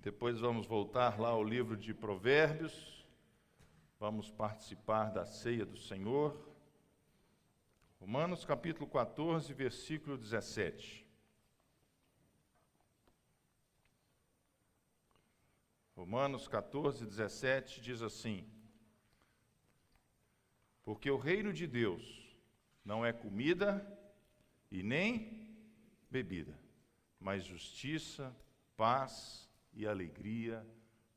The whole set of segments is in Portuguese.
Depois vamos voltar lá ao livro de Provérbios, vamos participar da ceia do Senhor. Romanos capítulo 14, versículo 17. Romanos 14, 17 diz assim: porque o reino de Deus não é comida e nem bebida, mas justiça, paz e alegria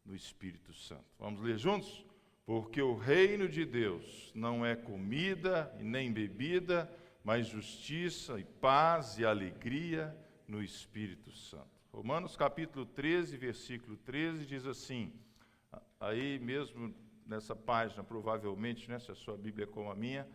no Espírito Santo. Vamos ler juntos? Porque o reino de Deus não é comida e nem bebida, mas justiça e paz e alegria no Espírito Santo. Romanos capítulo 13, versículo 13 diz assim, aí mesmo nessa página, provavelmente, né, se a sua Bíblia é como a minha,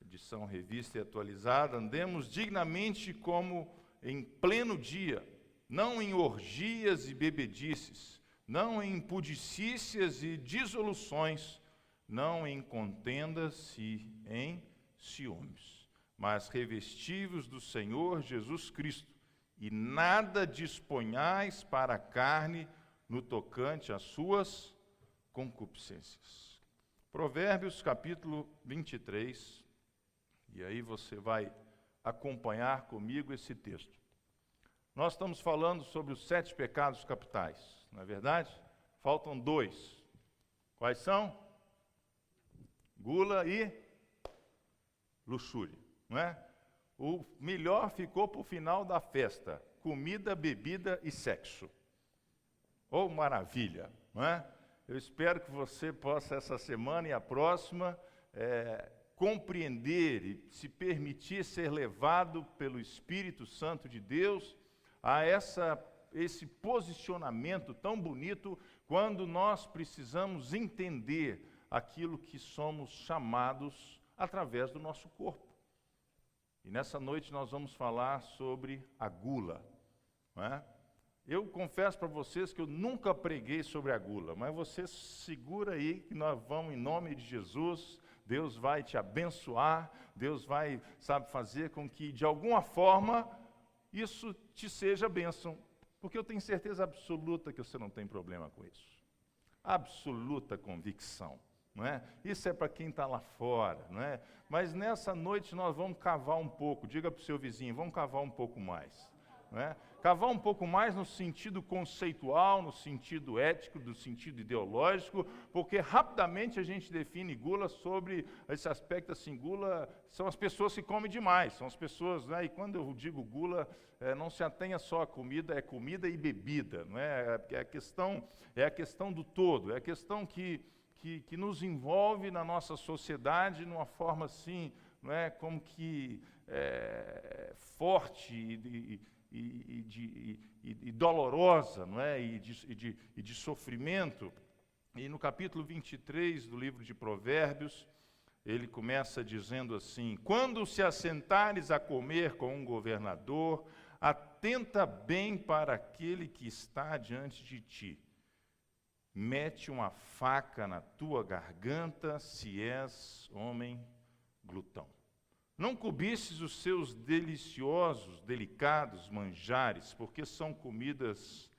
edição revista e atualizada, andemos dignamente como em pleno dia, não em orgias e bebedices, não em pudicícias e dissoluções, não em contendas e em ciúmes, mas revestivos do Senhor Jesus Cristo, e nada disponhais para a carne no tocante às suas concupiscências. Provérbios capítulo 23, e aí você vai acompanhar comigo esse texto. Nós estamos falando sobre os 7 pecados capitais, não é verdade? Faltam 2. Quais são? Gula e luxúria, não é? O melhor ficou para o final da festa: comida, bebida e sexo. Oh, maravilha, não é? Eu espero que você possa, essa semana e a próxima, compreender e se permitir ser levado pelo Espírito Santo de Deus a esse posicionamento tão bonito, quando nós precisamos entender aquilo que somos chamados através do nosso corpo. E nessa noite nós vamos falar sobre a gula, não é? Eu confesso para vocês que eu nunca preguei sobre a gula, mas você segura aí que nós vamos, em nome de Jesus, Deus vai te abençoar, Deus vai, fazer com que, de alguma forma, isso te seja bênção, porque eu tenho certeza absoluta que você não tem problema com isso. Absoluta convicção, não é? Isso é para quem está lá fora, não é? Mas nessa noite nós vamos cavar um pouco, diga para o seu vizinho, vamos cavar um pouco mais. Não é? Cavar um pouco mais no sentido conceitual, no sentido ético, no sentido ideológico, porque rapidamente a gente define gula sobre esse aspecto assim, gula são as pessoas que comem demais, são as pessoas, né? E quando eu digo gula, não se atenha só a comida, é comida e bebida, não é? É a questão do todo, é a questão que nos envolve na nossa sociedade de uma forma assim, não é? Como que forte e dolorosa, não é? E de sofrimento. E no capítulo 23 do livro de Provérbios, ele começa dizendo assim: quando se assentares a comer com um governador, atenta bem para aquele que está diante de ti. Mete uma faca na tua garganta, se és homem glutão. Não cobices os seus deliciosos, delicados manjares, porque são comidas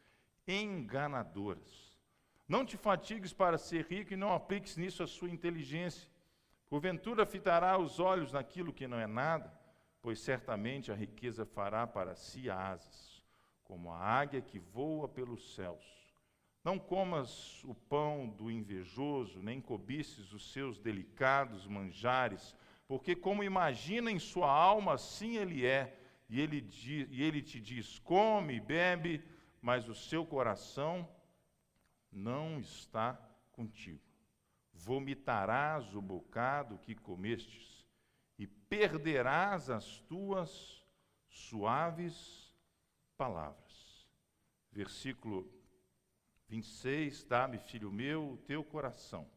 enganadoras. Não te fatigues para ser rico e não apliques nisso a sua inteligência. Porventura fitará os olhos naquilo que não é nada, pois certamente a riqueza fará para si asas, como a águia que voa pelos céus. Não comas o pão do invejoso, nem cobices os seus delicados manjares, porque como imagina em sua alma, assim ele é, e ele te diz, come e bebe, mas o seu coração não está contigo. Vomitarás o bocado que comestes, e perderás as tuas suaves palavras. Versículo 26, dá-me, filho meu, o teu coração,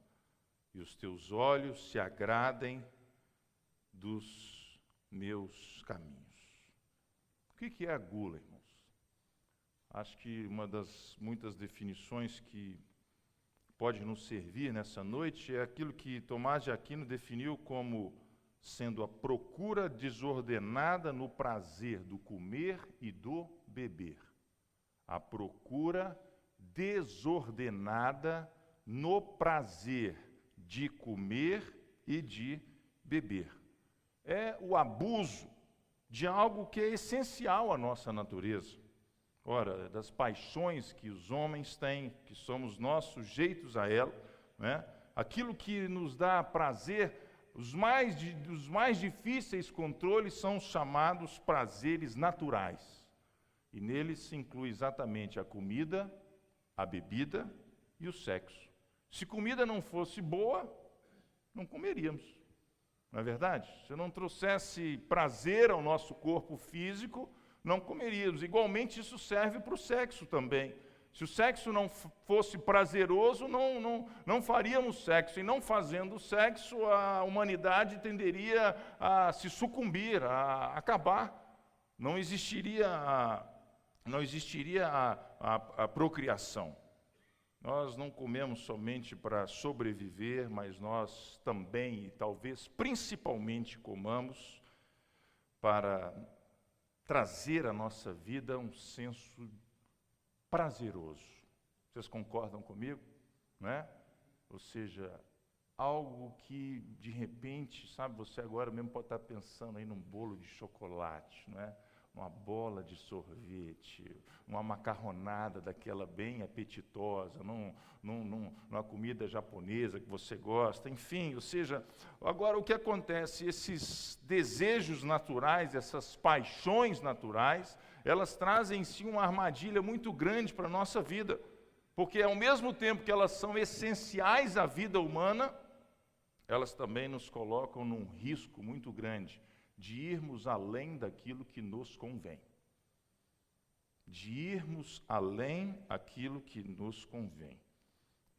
e os teus olhos se agradem dos meus caminhos. O que é a gula, irmãos? Acho que uma das muitas definições que pode nos servir nessa noite é aquilo que Tomás de Aquino definiu como sendo a procura desordenada no prazer do comer e do beber. A procura desordenada no prazer de comer e de beber. É o abuso de algo que é essencial à nossa natureza. Ora, das paixões que os homens têm, que somos nós sujeitos a ela, né? Aquilo que nos dá prazer, os mais difíceis controles são os chamados prazeres naturais. E neles se inclui exatamente a comida, a bebida e o sexo. Se comida não fosse boa, não comeríamos. Não é verdade? Se não trouxesse prazer ao nosso corpo físico, não comeríamos. Igualmente, isso serve para o sexo também. Se o sexo não fosse prazeroso, não faríamos sexo. E não fazendo sexo, a humanidade tenderia a se sucumbir, a acabar. Não existiria a procriação. Nós não comemos somente para sobreviver, mas nós também, e talvez principalmente, comamos para trazer à nossa vida um senso prazeroso. Vocês concordam comigo? Né? Ou seja, algo que, de repente, sabe, você agora mesmo pode estar pensando aí num bolo de chocolate, não é? Uma bola de sorvete, uma macarronada daquela bem apetitosa, numa comida japonesa que você gosta, enfim, ou seja, agora o que acontece? Esses desejos naturais, essas paixões naturais, elas trazem em si uma armadilha muito grande para a nossa vida, porque ao mesmo tempo que elas são essenciais à vida humana, elas também nos colocam num risco muito grande de irmos além daquilo que nos convém. De irmos além daquilo que nos convém.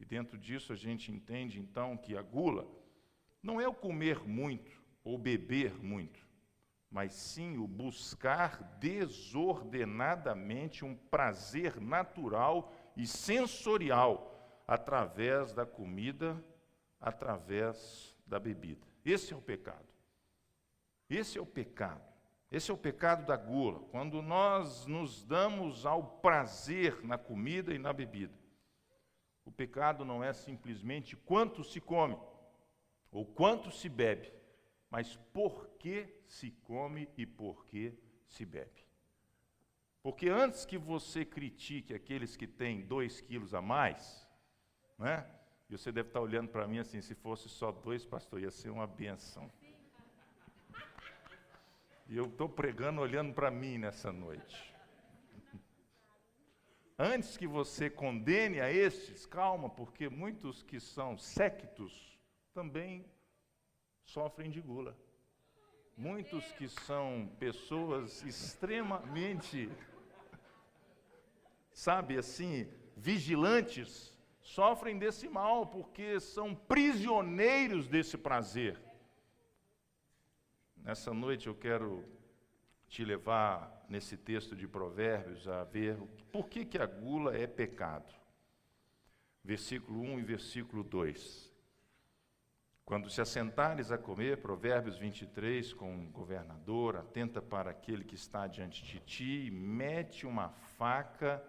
E dentro disso a gente entende então que a gula não é o comer muito ou beber muito, mas sim o buscar desordenadamente um prazer natural e sensorial através da comida, através da bebida. Esse é o pecado. Esse é o pecado. Esse é o pecado da gula, quando nós nos damos ao prazer na comida e na bebida. O pecado não é simplesmente quanto se come ou quanto se bebe, mas por que se come e por que se bebe. Porque antes que você critique aqueles que têm 2 quilos a mais, né? E você deve estar olhando para mim assim, se fosse só 2, pastor, ia ser uma benção. E eu estou pregando olhando para mim nessa noite. Antes que você condene a estes, calma, porque muitos que são séquitos também sofrem de gula. Muitos que são pessoas extremamente, sabe assim, vigilantes, sofrem desse mal, porque são prisioneiros desse prazer. Nessa noite eu quero te levar, nesse texto de Provérbios, a ver por que a gula é pecado. Versículo 1 e versículo 2. Quando se assentares a comer, Provérbios 23, com um governador, atenta para aquele que está diante de ti, e mete uma faca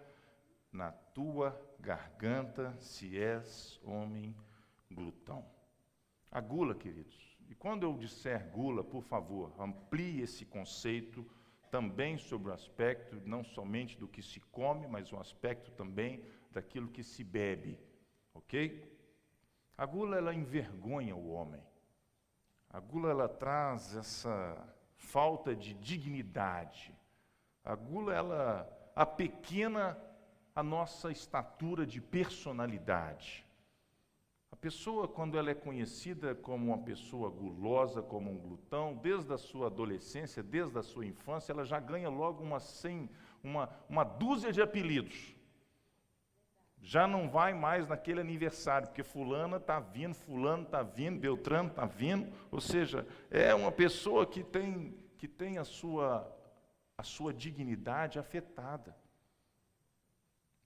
na tua garganta, se és homem glutão. A gula, queridos. E quando eu disser gula, por favor, amplie esse conceito também sobre o aspecto não somente do que se come, mas o aspecto também daquilo que se bebe, ok? A gula, ela envergonha o homem. A gula, ela traz essa falta de dignidade. A gula, ela apequena a nossa estatura de personalidade. A pessoa, quando ela é conhecida como uma pessoa gulosa, como um glutão, desde a sua adolescência, desde a sua infância, ela já ganha logo uma dúzia de apelidos. Já não vai mais naquele aniversário, porque fulano está vindo, Beltrano está vindo. Ou seja, é uma pessoa que tem a sua dignidade afetada.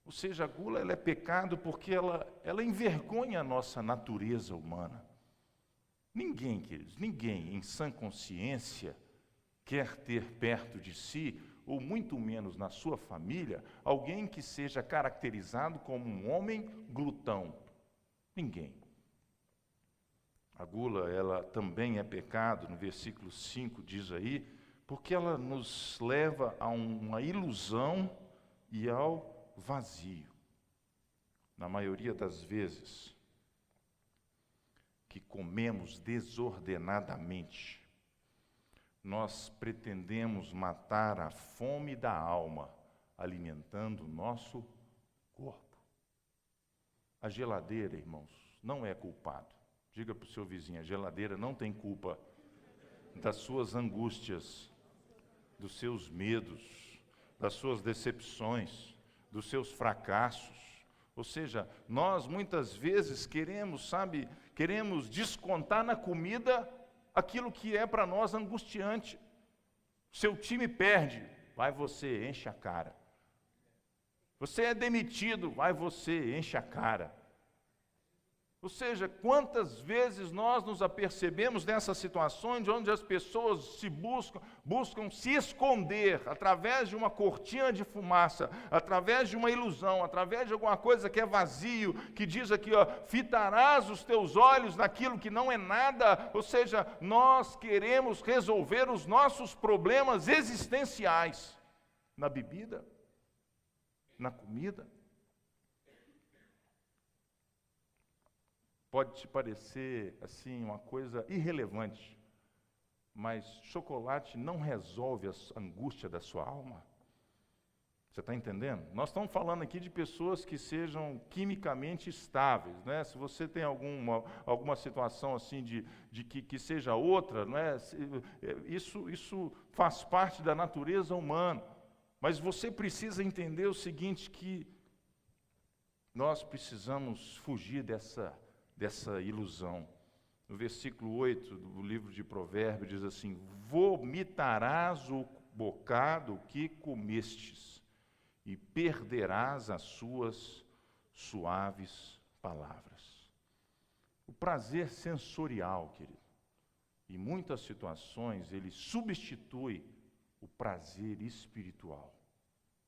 Ou seja, a gula, ela é pecado porque ela envergonha a nossa natureza humana. Ninguém, queridos, ninguém em sã consciência quer ter perto de si ou muito menos na sua família, alguém que seja caracterizado como um homem glutão. Ninguém. A gula, ela também é pecado, no versículo 5 diz aí, porque ela nos leva a uma ilusão e ao vazio. Na maioria das vezes que comemos desordenadamente, nós pretendemos matar a fome da alma, alimentando o nosso corpo. A geladeira, irmãos, não é culpado. Diga para o seu vizinho, a geladeira não tem culpa das suas angústias, dos seus medos, das suas decepções, dos seus fracassos. Ou seja, nós muitas vezes queremos descontar na comida aquilo que é para nós angustiante. Seu time perde, vai você, enche a cara. Você é demitido, vai você, enche a cara. Ou seja, quantas vezes nós nos apercebemos nessas situações onde as pessoas buscam se esconder através de uma cortina de fumaça, através de uma ilusão, através de alguma coisa que é vazio, que diz aqui, fitarás os teus olhos naquilo que não é nada. Ou seja, nós queremos resolver os nossos problemas existenciais na bebida, na comida. Pode te parecer, assim, uma coisa irrelevante, mas chocolate não resolve a angústia da sua alma. Você está entendendo? Nós estamos falando aqui de pessoas que sejam quimicamente estáveis, né? Se você tem alguma situação assim que seja outra, não é? Isso faz parte da natureza humana. Mas você precisa entender o seguinte, que nós precisamos fugir dessa ilusão. No versículo 8 do livro de Provérbios diz assim: vomitarás o bocado que comestes e perderás as suas suaves palavras. O prazer sensorial, querido, em muitas situações ele substitui o prazer espiritual.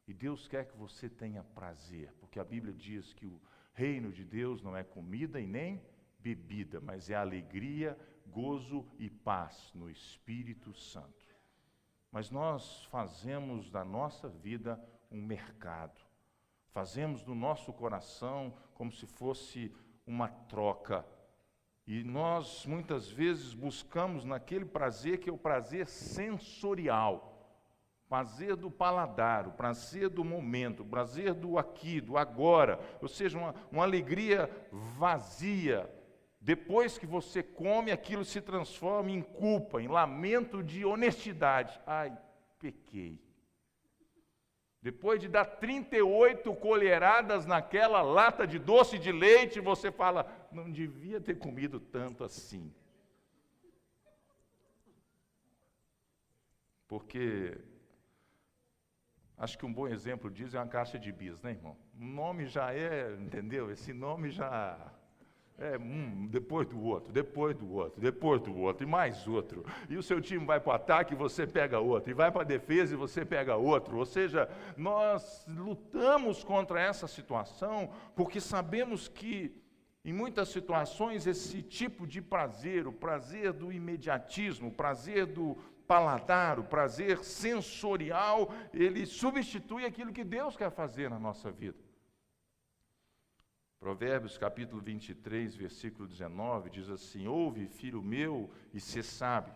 E Deus quer que você tenha prazer, porque a Bíblia diz que o reino de Deus não é comida e nem bebida, mas é alegria, gozo e paz no Espírito Santo. Mas nós fazemos da nossa vida um mercado. Fazemos do nosso coração como se fosse uma troca. E nós muitas vezes buscamos naquele prazer que é o prazer sensorial. Prazer do paladar, o prazer do momento, o prazer do aqui, do agora, ou seja, uma alegria vazia. Depois que você come, aquilo se transforma em culpa, em lamento de honestidade. Ai, pequei. Depois de dar 38 colheradas naquela lata de doce de leite, você fala, não devia ter comido tanto assim. Porque acho que um bom exemplo disso é uma caixa de bis, né, irmão? O nome já é, entendeu? Esse nome já é depois do outro, depois do outro, depois do outro, e mais outro. E o seu time vai para o ataque e você pega outro, e vai para a defesa e você pega outro. Ou seja, nós lutamos contra essa situação porque sabemos que, em muitas situações, esse tipo de prazer, o prazer do imediatismo, o prazer do paladar, o prazer sensorial, ele substitui aquilo que Deus quer fazer na nossa vida. Provérbios capítulo 23, versículo 19, diz assim: ouve, filho meu, e sê sábio,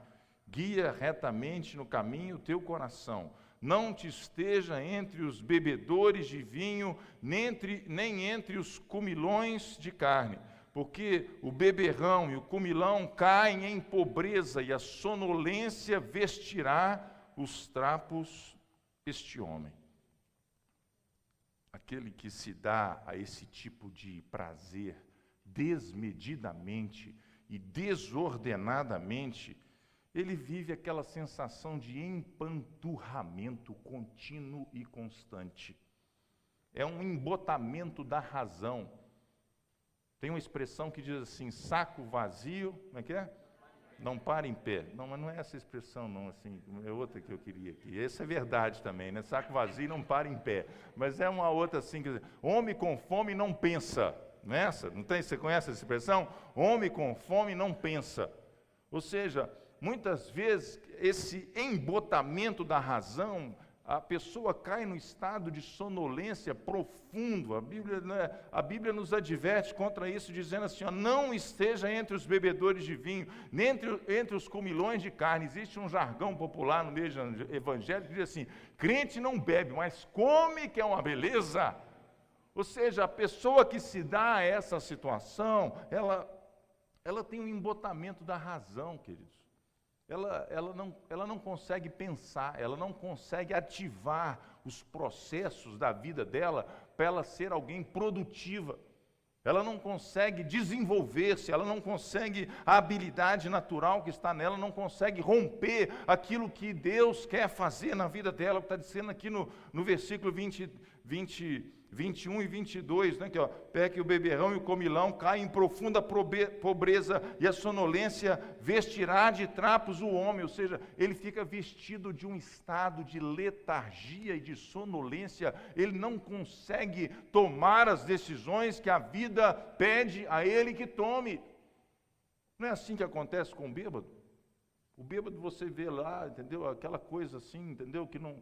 guia retamente no caminho o teu coração, não te esteja entre os bebedores de vinho, nem entre os comilões de carne, porque o beberrão e o comilão caem em pobreza, e a sonolência vestirá os trapos deste homem. Aquele que se dá a esse tipo de prazer desmedidamente e desordenadamente, ele vive aquela sensação de empanturramento contínuo e constante. É um embotamento da razão. Tem uma expressão que diz assim, saco vazio, como é que é? Não para em pé. Não, mas não é essa expressão, não, assim, é outra que eu queria aqui. Essa é verdade também, né? Saco vazio não para em pé. Mas é uma outra assim, quer dizer, homem com fome não pensa. Não é essa? Não tem? Você conhece essa expressão? Homem com fome não pensa. Ou seja, muitas vezes esse embotamento da razão, a pessoa cai no estado de sonolência profundo. A Bíblia nos adverte contra isso, dizendo assim, ó, não esteja entre os bebedores de vinho, nem entre os comilões de carne. Existe um jargão popular no meio evangélico que diz assim, crente não bebe, mas come, que é uma beleza. Ou seja, a pessoa que se dá a essa situação, ela tem um embotamento da razão, queridos. Ela não consegue pensar, ela não consegue ativar os processos da vida dela para ela ser alguém produtiva. Ela não consegue desenvolver-se, ela não consegue a habilidade natural que está nela, não consegue romper aquilo que Deus quer fazer na vida dela. Está dizendo aqui no versículo 21 e 22, né, que ó, peque o beberrão e o comilão, cai em profunda pobreza e a sonolência vestirá de trapos o homem, ou seja, ele fica vestido de um estado de letargia e de sonolência, ele não consegue tomar as decisões que a vida pede a ele que tome. Não é assim que acontece com o bêbado? O bêbado você vê lá, entendeu? Aquela coisa assim, entendeu? Que não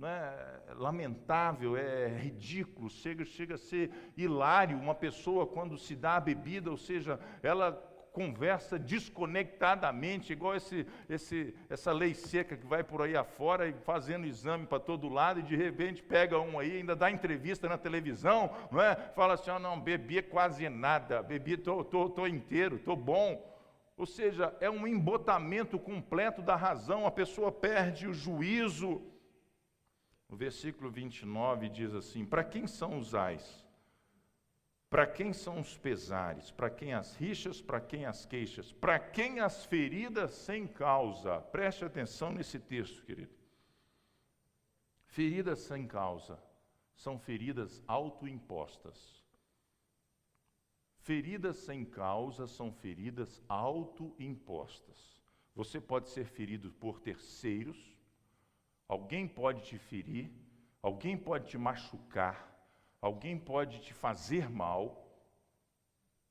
é lamentável, é ridículo, chega a ser hilário uma pessoa quando se dá a bebida, ou seja, ela conversa desconectadamente, igual essa lei seca que vai por aí afora e fazendo exame para todo lado e de repente pega um aí, ainda dá entrevista na televisão, não é? Fala assim, não, bebi quase nada, bebi, tô inteiro, tô bom. Ou seja, é um embotamento completo da razão, a pessoa perde o juízo. O versículo 29 diz assim, para quem são os ais? Para quem são os pesares? Para quem as rixas? Para quem as queixas? Para quem as feridas sem causa? Preste atenção nesse texto, querido. Feridas sem causa são feridas autoimpostas. Feridas sem causa são feridas autoimpostas. Você pode ser ferido por terceiros, alguém pode te ferir, alguém pode te machucar, alguém pode te fazer mal,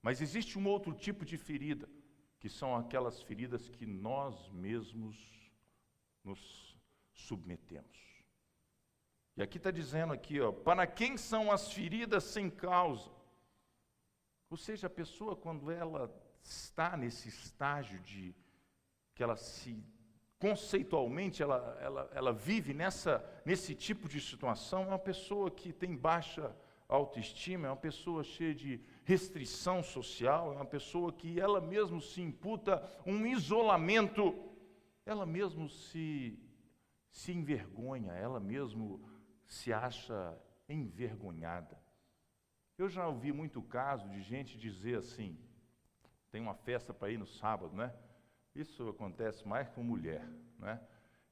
mas existe um outro tipo de ferida, que são aquelas feridas que nós mesmos nos submetemos. E aqui está dizendo aqui, ó, para quem são as feridas sem causa? Ou seja, a pessoa quando ela está nesse estágio de que ela se conceitualmente ela vive nesse tipo de situação, é uma pessoa que tem baixa autoestima, é uma pessoa cheia de restrição social, é uma pessoa que ela mesma se imputa um isolamento, ela mesma se envergonha, ela mesma se acha envergonhada. Eu já ouvi muito caso de gente dizer assim, tem uma festa para ir no sábado, né? Isso acontece mais com mulher, né?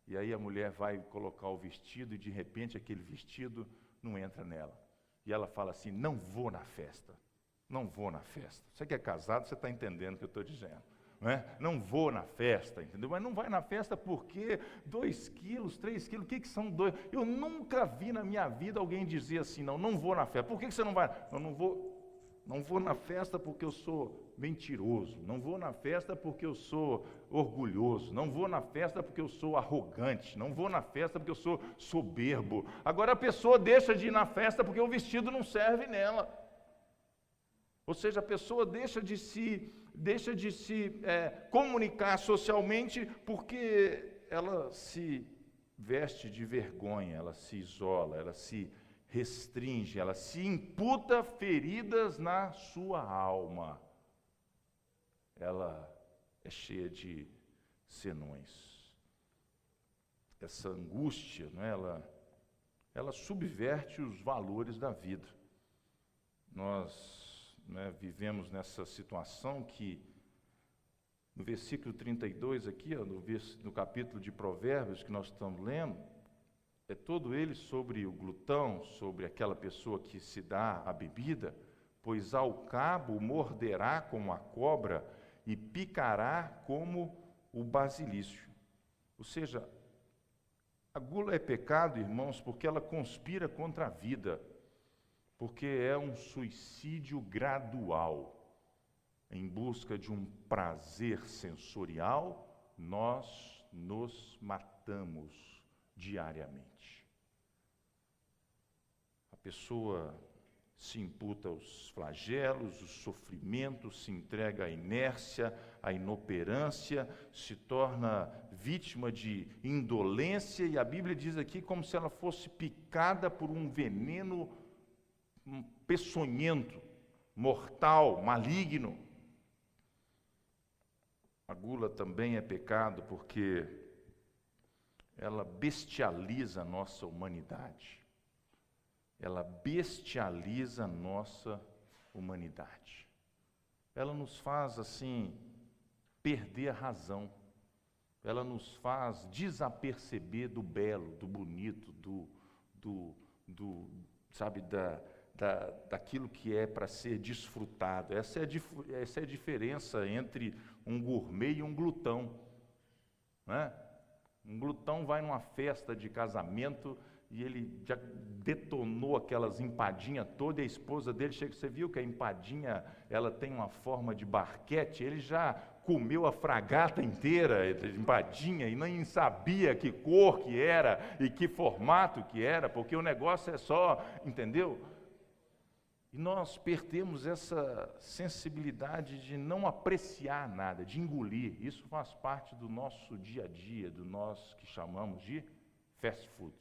E aí a mulher vai colocar o vestido e de repente aquele vestido não entra nela. E ela fala assim, não vou na festa, não vou na festa. Você que é casado, você está entendendo o que eu estou dizendo. Não vou na festa, entendeu? Mas não vai na festa porque 2 quilos, 3 quilos, o que são 2? Eu nunca vi na minha vida alguém dizer assim, não vou na festa. Por que você não vai? Eu não vou na festa porque eu sou mentiroso, não vou na festa porque eu sou orgulhoso, não vou na festa porque eu sou arrogante, não vou na festa porque eu sou soberbo. Agora a pessoa deixa de ir na festa porque o vestido não serve nela. Ou seja, a pessoa deixa de se comunicar socialmente porque ela se veste de vergonha, ela se isola, ela se restringe, ela se imputa feridas na sua alma. Ela é cheia de senões. Essa angústia, né, ela subverte os valores da vida. Nós vivemos nessa situação que, no versículo 32 aqui, ó, no capítulo de Provérbios que nós estamos lendo, é todo ele sobre o glutão, sobre aquela pessoa que se dá a bebida, pois ao cabo morderá como a cobra, e picará como o basilisco. Ou seja, a gula é pecado, irmãos, porque ela conspira contra a vida, porque é um suicídio gradual. Em busca de um prazer sensorial, nós nos matamos diariamente. A pessoa se imputa os flagelos, os sofrimentos, se entrega à inércia, à inoperância, se torna vítima de indolência, e a Bíblia diz aqui como se ela fosse picada por um veneno peçonhento, mortal, maligno. A gula também é pecado porque ela bestializa a nossa humanidade. Ela bestializa a nossa humanidade. Ela nos faz, assim, perder a razão. Ela nos faz desaperceber do belo, do bonito, daquilo que é para ser desfrutado. Essa é a diferença entre um gourmet e um glutão, né? Um glutão vai numa festa de casamento e ele já detonou aquelas empadinhas todas, e a esposa dele chega, você viu que a empadinha, ela tem uma forma de barquete, ele já comeu a fragata inteira de empadinha e nem sabia que cor que era e que formato que era, porque o negócio é só, entendeu? E nós perdemos essa sensibilidade de não apreciar nada, de engolir. Isso faz parte do nosso dia a dia, do nós que chamamos de fast food,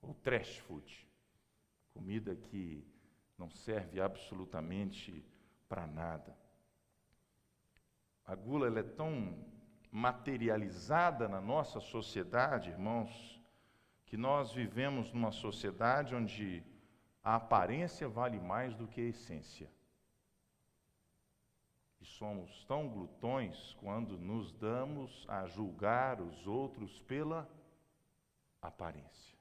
ou trash food. Comida que não serve absolutamente para nada. A gula ela é tão materializada na nossa sociedade, irmãos, que nós vivemos numa sociedade onde a aparência vale mais do que a essência. E somos tão glutões quando nos damos a julgar os outros pela aparência.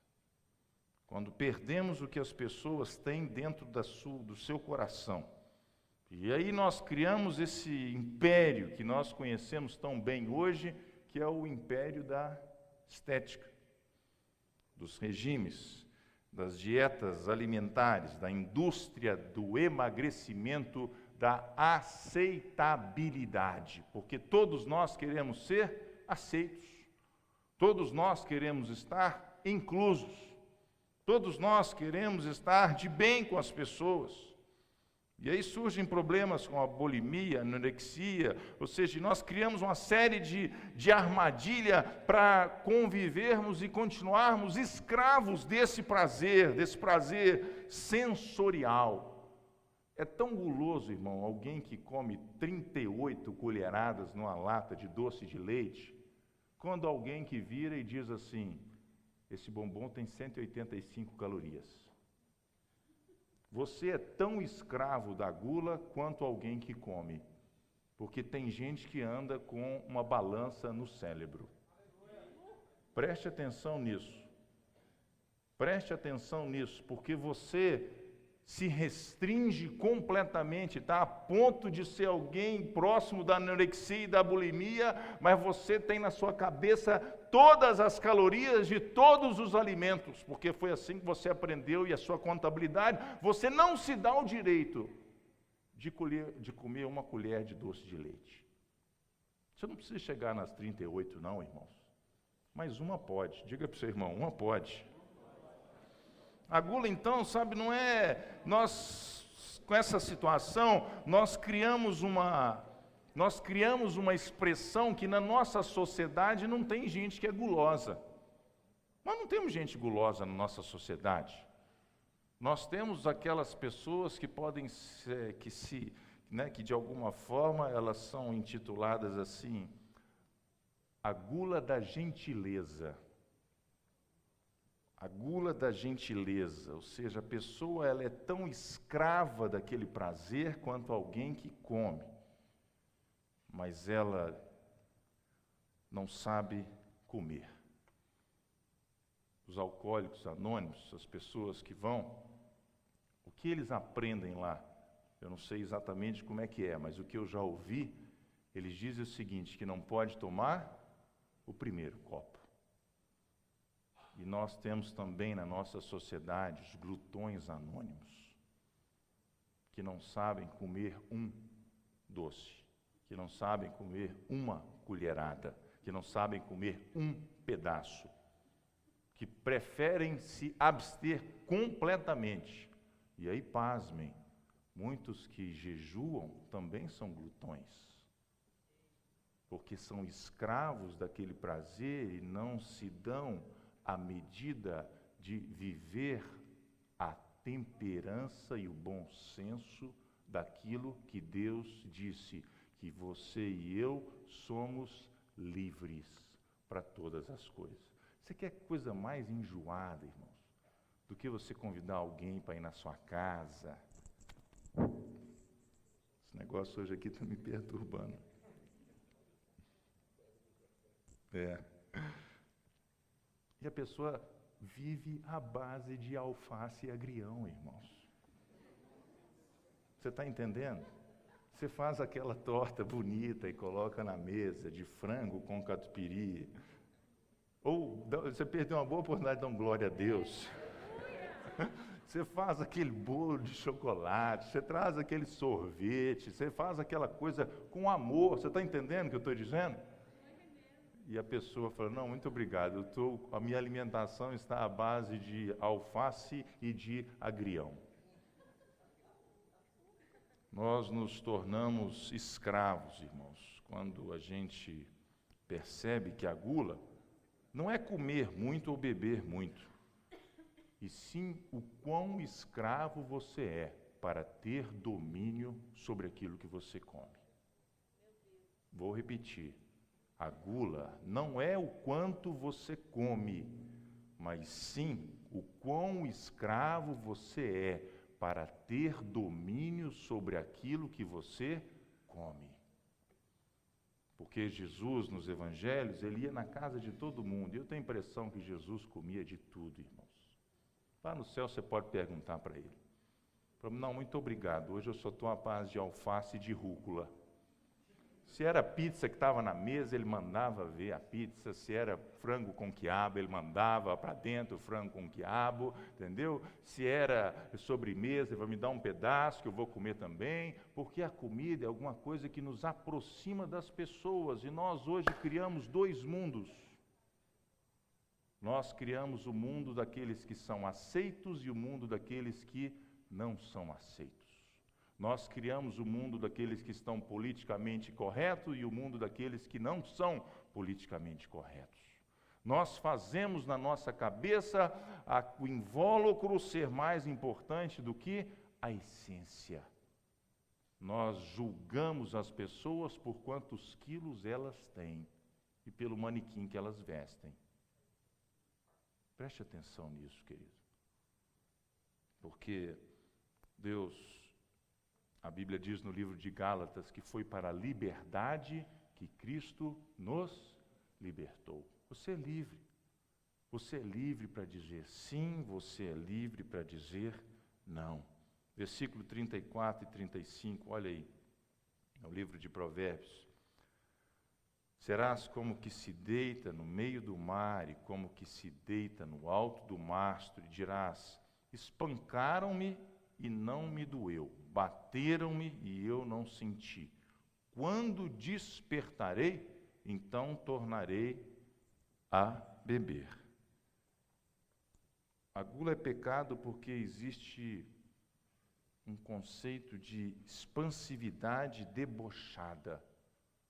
Quando perdemos o que as pessoas têm dentro do seu coração. E aí nós criamos esse império que nós conhecemos tão bem hoje, que é o império da estética, dos regimes, das dietas alimentares, da indústria do emagrecimento, da aceitabilidade, porque todos nós queremos ser aceitos, todos nós queremos estar inclusos, todos nós queremos estar de bem com as pessoas. E aí surgem problemas com a bulimia, a anorexia, ou seja, nós criamos uma série de armadilha para convivermos e continuarmos escravos desse prazer sensorial. É tão guloso, irmão, alguém que come 38 colheradas numa lata de doce de leite, quando alguém que vira e diz assim, esse bombom tem 185 calorias. Você é tão escravo da gula quanto alguém que come, porque tem gente que anda com uma balança no cérebro. Preste atenção nisso. Preste atenção nisso, porque você se restringe completamente, está a ponto de ser alguém próximo da anorexia e da bulimia, mas você tem na sua cabeça todas as calorias de todos os alimentos, porque foi assim que você aprendeu e a sua contabilidade, você não se dá o direito de comer uma colher de doce de leite. Você não precisa chegar nas 38 não, irmãos, mas uma pode, diga para o seu irmão, uma pode. A gula, então, sabe, não é, nós, com essa situação, nós criamos uma expressão que na nossa sociedade não tem gente que é gulosa. Nós não temos gente gulosa na nossa sociedade. Nós temos aquelas pessoas que podem ser, que de alguma forma elas são intituladas assim, a gula da gentileza. A gula da gentileza, ou seja, a pessoa ela é tão escrava daquele prazer quanto alguém que come, mas ela não sabe comer. Os alcoólicos anônimos, as pessoas que vão, o que eles aprendem lá? Eu não sei exatamente como é que é, mas o que eu já ouvi Eles dizem o seguinte, que não pode tomar o primeiro copo. E nós temos também na nossa sociedade os glutões anônimos, que não sabem comer um doce, que não sabem comer uma colherada, que não sabem comer um pedaço, que preferem se abster completamente. E aí, pasmem, muitos que jejuam também são glutões, porque são escravos daquele prazer e não se dão a medida de viver a temperança e o bom senso daquilo que Deus disse, que você e eu somos livres para todas as coisas. Você quer coisa mais enjoada, irmãos, do que você convidar alguém para ir na sua casa? Esse negócio hoje aqui está me perturbando. E a pessoa vive à base de alface e agrião, irmãos. Você está entendendo? Você faz aquela torta bonita e coloca na mesa de frango com catupiry. Ou você perdeu uma boa oportunidade de dar glória a Deus. Você faz aquele bolo de chocolate, você traz aquele sorvete, você faz aquela coisa com amor. Você está entendendo o que eu estou dizendo? E a pessoa fala, não, muito obrigado, a minha alimentação está à base de alface e de agrião. Nós nos tornamos escravos, irmãos, quando a gente percebe que a gula não é comer muito ou beber muito, e sim o quão escravo você é para ter domínio sobre aquilo que você come. Vou repetir. A gula não é o quanto você come, mas sim o quão escravo você é para ter domínio sobre aquilo que você come. Porque Jesus, nos evangelhos, ele ia na casa de todo mundo. Eu tenho a impressão que Jesus comia de tudo, irmãos. Lá no céu você pode perguntar para ele. Não, muito obrigado, hoje eu só estou à base de alface e de rúcula. Se era pizza que estava na mesa, ele mandava ver a pizza. Se era frango com quiabo, ele mandava para dentro o frango com quiabo, entendeu? Se era sobremesa, ele vai me dar um pedaço que eu vou comer também, porque a comida é alguma coisa que nos aproxima das pessoas, e nós hoje criamos dois mundos. Nós criamos o mundo daqueles que são aceitos e o mundo daqueles que não são aceitos. Nós criamos o mundo daqueles que estão politicamente corretos e o mundo daqueles que não são politicamente corretos. Nós fazemos na nossa cabeça o invólucro ser mais importante do que a essência. Nós julgamos as pessoas por quantos quilos elas têm e pelo manequim que elas vestem. Preste atenção nisso, querido. Porque Deus... A Bíblia diz no livro de Gálatas que foi para a liberdade que Cristo nos libertou. Você é livre. Você é livre para dizer sim, você é livre para dizer não. Versículo 34 e 35, olha aí, no livro de Provérbios. Serás como que se deita no meio do mar e como que se deita no alto do mastro, e dirás, espancaram-me e não me doeu, bateram-me e eu não senti. Quando despertarei, então tornarei a beber. A gula é pecado porque existe um conceito de expansividade debochada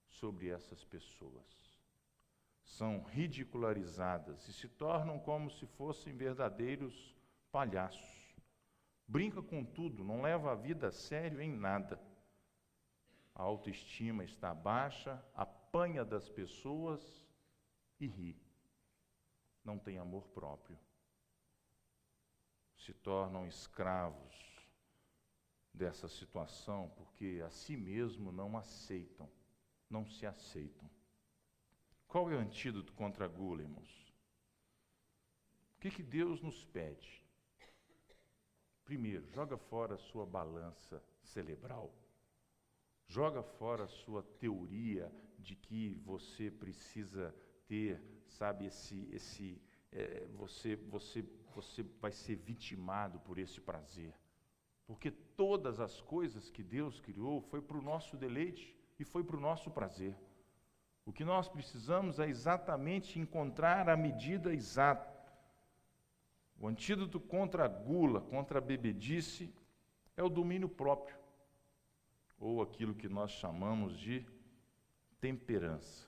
sobre essas pessoas. São ridicularizadas e se tornam como se fossem verdadeiros palhaços. Brinca com tudo, não leva a vida a sério em nada. A autoestima está baixa, apanha das pessoas e ri. Não tem amor próprio. Se tornam escravos dessa situação porque a si mesmo não aceitam, não se aceitam. Qual é o antídoto contra a gula, irmãos? O que Deus nos pede? Primeiro, joga fora a sua balança cerebral. Joga fora a sua teoria de que você precisa ter, sabe, você vai ser vitimado por esse prazer. Porque todas as coisas que Deus criou foi para o nosso deleite e foi para o nosso prazer. O que nós precisamos é exatamente encontrar a medida exata. O antídoto contra a gula, contra a bebedice, é o domínio próprio, ou aquilo que nós chamamos de temperança.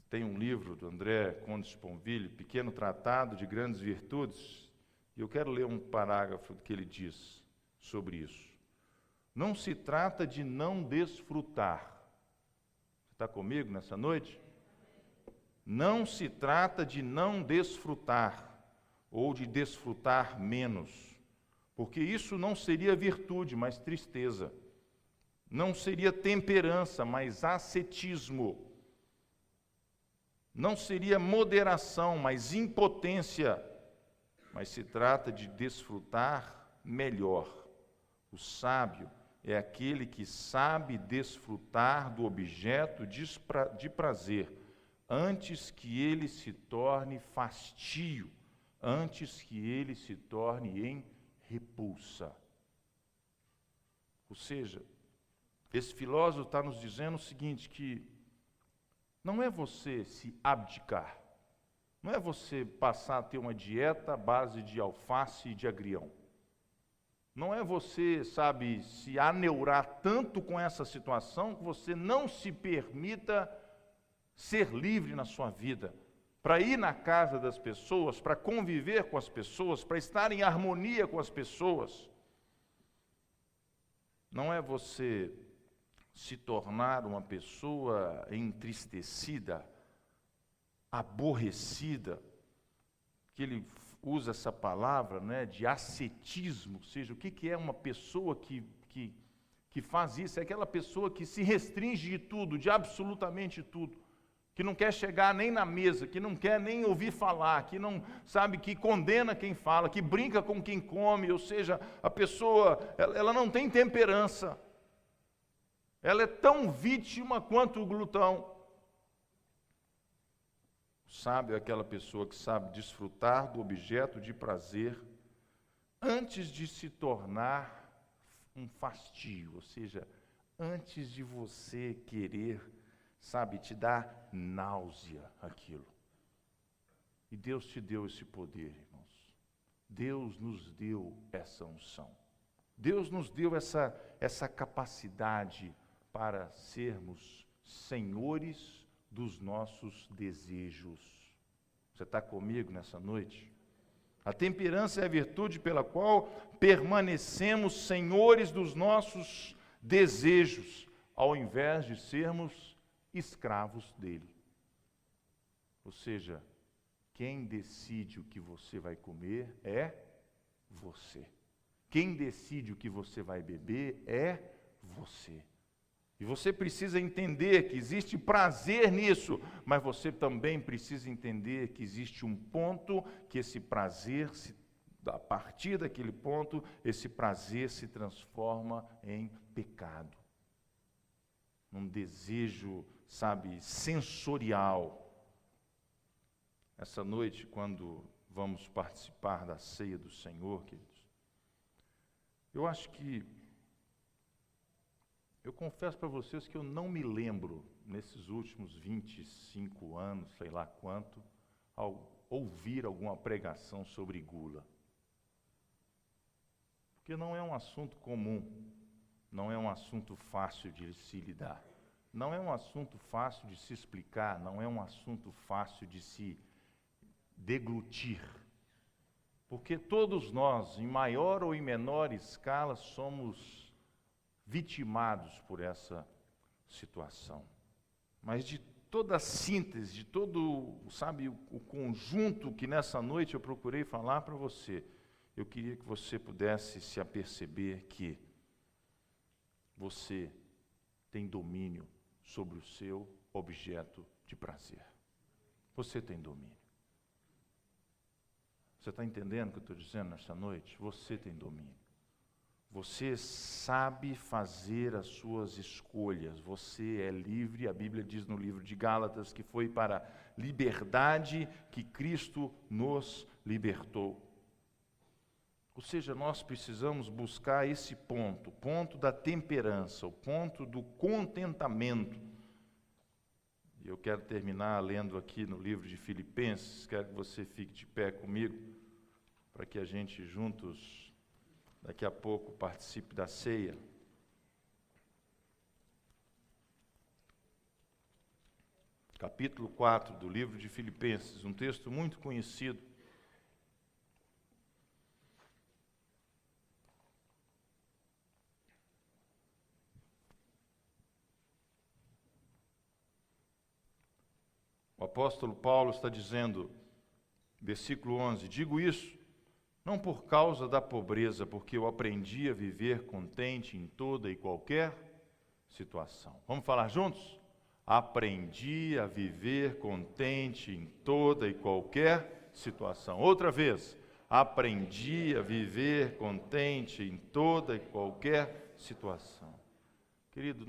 Tem um livro do André Conde Sponville, Pequeno Tratado de Grandes Virtudes, e eu quero ler um parágrafo que ele diz sobre isso. Não se trata de não desfrutar. Você está comigo nessa noite? Não se trata de não desfrutar, ou de desfrutar menos, porque isso não seria virtude, mas tristeza. Não seria temperança, mas ascetismo. Não seria moderação, mas impotência. Mas se trata de desfrutar melhor. O sábio é aquele que sabe desfrutar do objeto de prazer, antes que ele se torne fastio, antes que ele se torne em repulsa. Ou seja, esse filósofo está nos dizendo o seguinte, que não é você se abdicar, não é você passar a ter uma dieta à base de alface e de agrião. Não é você, sabe, se aneurar tanto com essa situação que você não se permita ser livre na sua vida, para ir na casa das pessoas, para conviver com as pessoas, para estar em harmonia com as pessoas. Não é você se tornar uma pessoa entristecida, aborrecida, que ele usa essa palavra, né, de ascetismo, ou seja, o que é uma pessoa que faz isso? É aquela pessoa que se restringe de tudo, de absolutamente tudo, que não quer chegar nem na mesa, que não quer nem ouvir falar, que não sabe, que condena quem fala, que brinca com quem come, ou seja, a pessoa, ela não tem temperança. Ela é tão vítima quanto o glutão. O sábio é aquela pessoa que sabe desfrutar do objeto de prazer antes de se tornar um fastio, ou seja, antes de você querer, sabe, te dar náusea aquilo. E Deus te deu esse poder, irmãos. Deus nos deu essa unção. Deus nos deu essa capacidade para sermos senhores dos nossos desejos. Você está comigo nessa noite? A temperança é a virtude pela qual permanecemos senhores dos nossos desejos, ao invés de sermos escravos dele. Ou seja, quem decide o que você vai comer é você. Quem decide o que você vai beber é você. E você precisa entender que existe prazer nisso, mas você também precisa entender que existe um ponto que esse prazer, a partir daquele ponto, esse prazer se transforma em pecado. Num desejo, sabe, sensorial. Essa noite, quando vamos participar da ceia do Senhor, queridos, eu confesso para vocês que eu não me lembro, nesses últimos 25 anos, sei lá quanto, ao ouvir alguma pregação sobre gula. Porque não é um assunto comum, não é um assunto fácil de se lidar, não é um assunto fácil de se explicar, não é um assunto fácil de se deglutir. Porque todos nós, em maior ou em menor escala, somos vitimados por essa situação. Mas de toda a síntese, de todo, sabe, o conjunto que nessa noite eu procurei falar para você, eu queria que você pudesse se aperceber que você tem domínio sobre o seu objeto de prazer. Você tem domínio. Você está entendendo o que eu estou dizendo nessa noite? Você tem domínio. Você sabe fazer as suas escolhas, você é livre. A Bíblia diz no livro de Gálatas que foi para a liberdade que Cristo nos libertou. Ou seja, nós precisamos buscar esse ponto, o ponto da temperança, o ponto do contentamento. E eu quero terminar lendo aqui no livro de Filipenses, quero que você fique de pé comigo, para que a gente juntos, daqui a pouco, participe da ceia. Capítulo 4 do livro de Filipenses, um texto muito conhecido. O apóstolo Paulo está dizendo, versículo 11, digo isso não por causa da pobreza, porque eu aprendi a viver contente em toda e qualquer situação. Vamos falar juntos? Aprendi a viver contente em toda e qualquer situação. Outra vez, aprendi a viver contente em toda e qualquer situação. Querido,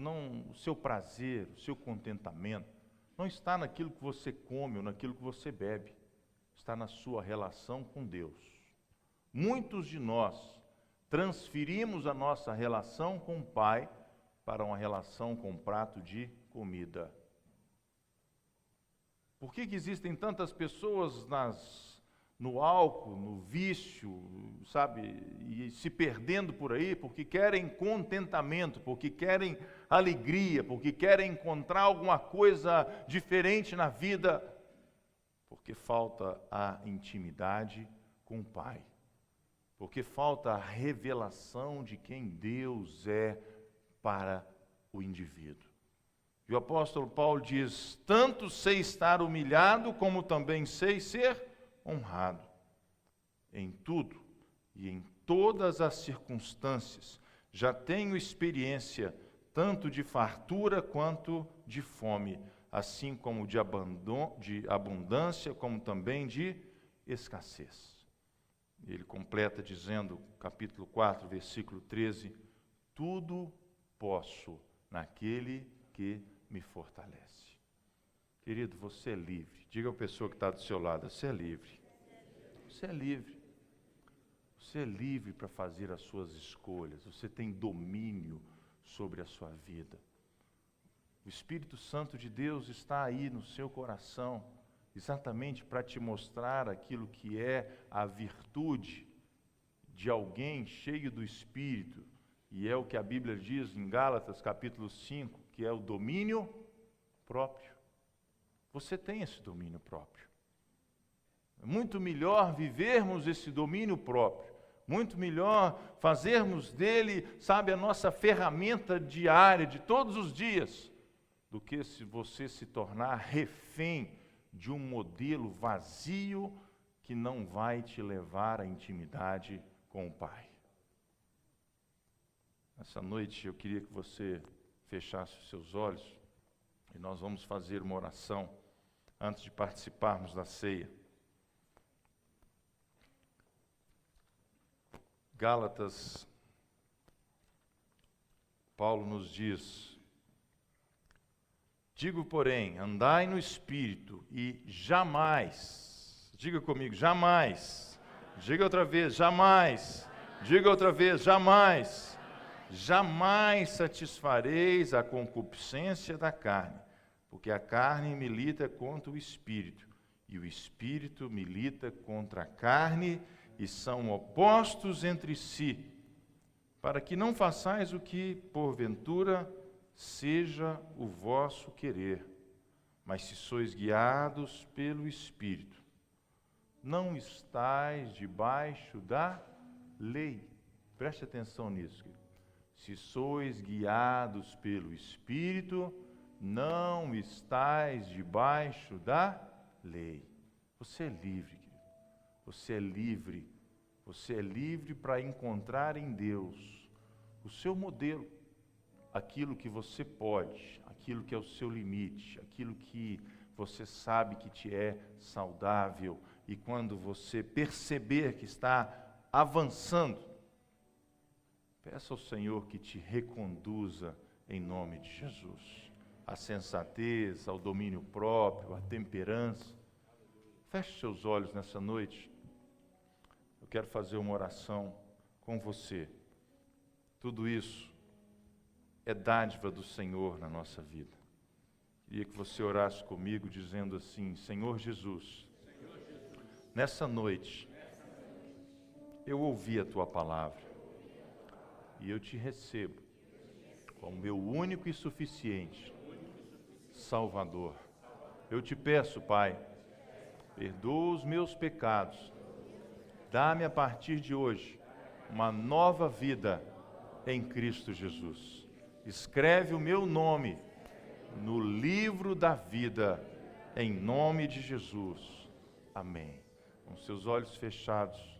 o seu prazer, o seu contentamento, não está naquilo que você come ou naquilo que você bebe, está na sua relação com Deus. Muitos de nós transferimos a nossa relação com o Pai para uma relação com um prato de comida. Por que existem tantas pessoas no álcool, no vício, sabe, e se perdendo por aí, porque querem contentamento, porque querem alegria, porque querem encontrar alguma coisa diferente na vida, porque falta a intimidade com o Pai, porque falta a revelação de quem Deus é para o indivíduo. E o apóstolo Paulo diz, tanto sei estar humilhado, como também sei ser honrado. Em tudo e em todas as circunstâncias, já tenho experiência, tanto de fartura quanto de fome, assim como de abundância, como também de escassez. Ele completa dizendo, capítulo 4, versículo 13, tudo posso naquele que me fortalece. Querido, você é livre. Diga à pessoa que está do seu lado, você é livre. Você é livre. Você é livre para fazer as suas escolhas. Você tem domínio sobre a sua vida. O Espírito Santo de Deus está aí no seu coração, exatamente para te mostrar aquilo que é a virtude de alguém cheio do Espírito. E é o que a Bíblia diz em Gálatas capítulo 5, que é o domínio próprio. Você tem esse domínio próprio. É muito melhor vivermos esse domínio próprio. Muito melhor fazermos dele, sabe, a nossa ferramenta diária, de todos os dias, do que se você se tornar refém de um modelo vazio que não vai te levar à intimidade com o Pai. Essa noite eu queria que você fechasse os seus olhos e nós vamos fazer uma oração antes de participarmos da ceia. Gálatas, Paulo nos diz, digo, porém, andai no Espírito e jamais, diga comigo, jamais, diga outra vez, jamais, diga outra vez, jamais, jamais satisfareis a concupiscência da carne, porque a carne milita contra o Espírito, e o Espírito milita contra a carne, e são opostos entre si, para que não façais o que, porventura, seja o vosso querer, mas se sois guiados pelo Espírito, não estais debaixo da lei. Preste atenção nisso, querido. Se sois guiados pelo Espírito, não estais debaixo da lei. Você é livre, querido. Você é livre. Você é livre para encontrar em Deus o seu modelo, aquilo que você pode, aquilo que é o seu limite, aquilo que você sabe que te é saudável. E quando você perceber que está avançando, Peça ao Senhor que te reconduza em nome de Jesus. A sensatez, ao domínio próprio, a temperança. Feche seus olhos nessa noite. Eu quero fazer uma oração com você. Tudo isso é dádiva do Senhor na nossa vida. Queria que você orasse comigo dizendo assim: Senhor Jesus, nessa noite eu ouvi a Tua palavra e eu te recebo como meu único e suficiente Salvador. Eu te peço, Pai, perdoa os meus pecados, dá-me a partir de hoje uma nova vida em Cristo Jesus. Escreve o meu nome no livro da vida, em nome de Jesus. Amém. Com seus olhos fechados,